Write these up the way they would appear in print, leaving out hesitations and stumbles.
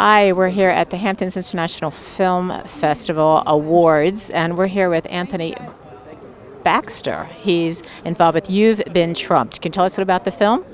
Hi, we're here at the Hamptons International Film Festival Awards, and we're here with Anthony Baxter. He's involved with You've Been Trumped. Can you tell us about the film?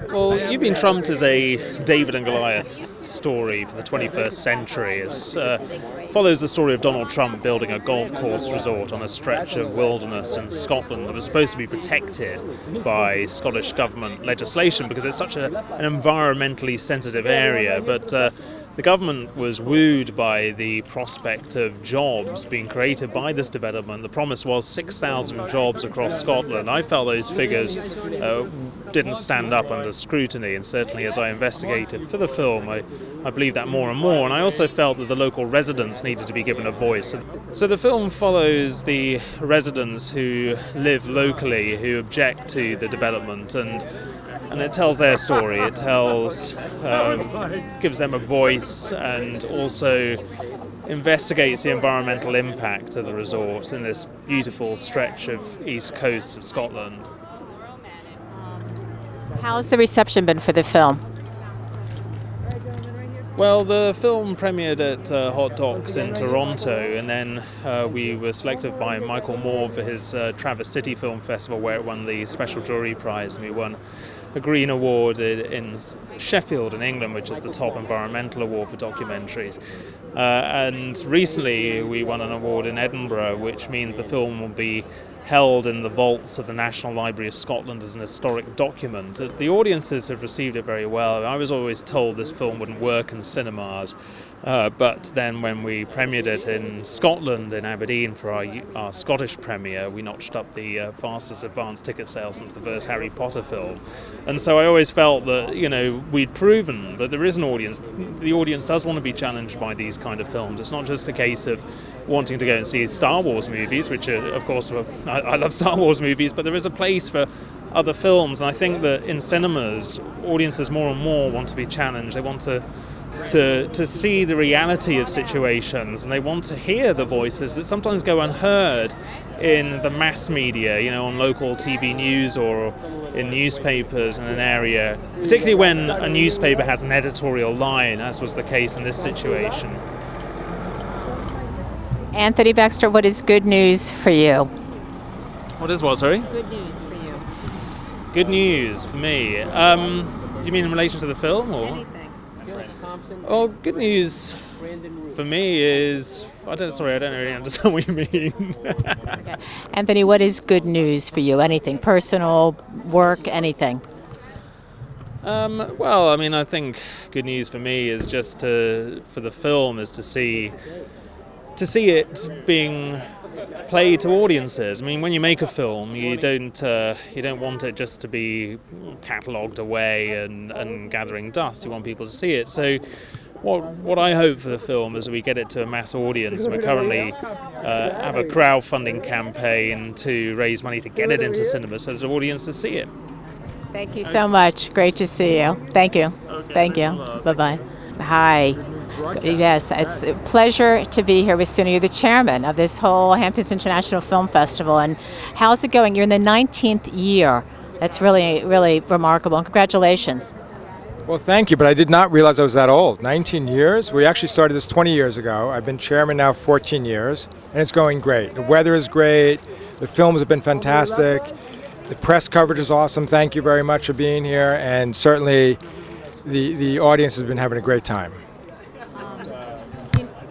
Well, You've Been Trumped is a David and Goliath story for the 21st century. It follows the story of Donald Trump building a golf course resort on a stretch of wilderness in Scotland that was supposed to be protected by Scottish government legislation because it's such an environmentally sensitive area. But the government was wooed by the prospect of jobs being created by this development. The promise was 6,000 jobs across Scotland. I felt those figures didn't stand up under scrutiny, and certainly as I investigated for the film, I believe that more and more. And I also felt that the local residents needed to be given a voice. So the film follows the residents who live locally, who object to the development, and it tells their story. It gives them a voice and also investigates the environmental impact of the resort in this beautiful stretch of east coast of Scotland. How's the reception been for the film? Well, the film premiered at Hot Docs in Toronto, and then we were selected by Michael Moore for his Traverse City Film Festival, where it won the Special Jury Prize, and we won a Green Award in Sheffield in England, which is the top environmental award for documentaries. And recently we won an award in Edinburgh, which means the film will be held in the vaults of the National Library of Scotland as an historic document. The audiences have received it very well. I was always told this film wouldn't work in cinemas, but then when we premiered it in Scotland, in Aberdeen, for our Scottish premiere, we notched up the fastest advanced ticket sales since the first Harry Potter film. And so I always felt that, we'd proven that there is an audience. The audience does want to be challenged by these kind of films. It's not just a case of wanting to go and see Star Wars movies, which are, of course, I love Star Wars movies, but there is a place for other films. And I think that in cinemas, audiences more and more want to be challenged. They want to see the reality of situations, and they want to hear the voices that sometimes go unheard in the mass media, on local TV news or in newspapers in an area, particularly when a newspaper has an editorial line, as was the case in this situation. Anthony Baxter, what is good news for you? What is what, sorry? Good news for you. Good news for me. You mean in relation to the film, or? Anything. Well, good news for me is I don't really understand what you mean. Okay. Anthony, what is good news for you? Anything personal, work, anything? Well, I think good news for me is just for the film is to see it being played to audiences. When you make a film, you don't want it just to be catalogued away and gathering dust. You want people to see it. So what I hope for the film is that we get it to a mass audience. We currently have a crowdfunding campaign to raise money to get it into cinema so that the audience can see it. Thank you so much. Great to see you. Thank you. Okay, Thank you. Bye-bye. Hi. Yes, it's a pleasure to be here with Suna. You're the chairman of this whole Hamptons International Film Festival. And how's it going? You're in the 19th year. That's really, really remarkable. And congratulations. Well, thank you, but I did not realize I was that old. 19 years? We actually started this 20 years ago. I've been chairman now 14 years, and it's going great. The weather is great. The films have been fantastic. The press coverage is awesome. Thank you very much for being here, and certainly the audience has been having a great time.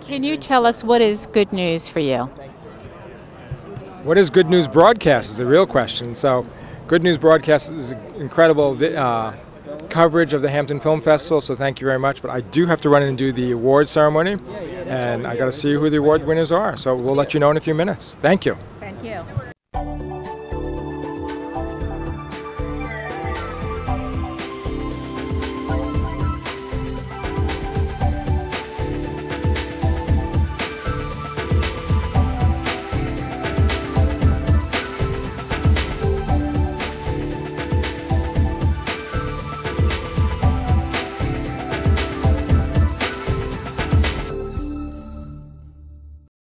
Can you tell us what is good news for you? What is Good News Broadcast is the real question. So Good News Broadcast is incredible coverage of the Hampton Film Festival, so thank you very much. But I do have to run in and do the awards ceremony, and I got to see who the award winners are. So we'll let you know in a few minutes. Thank you. Thank you.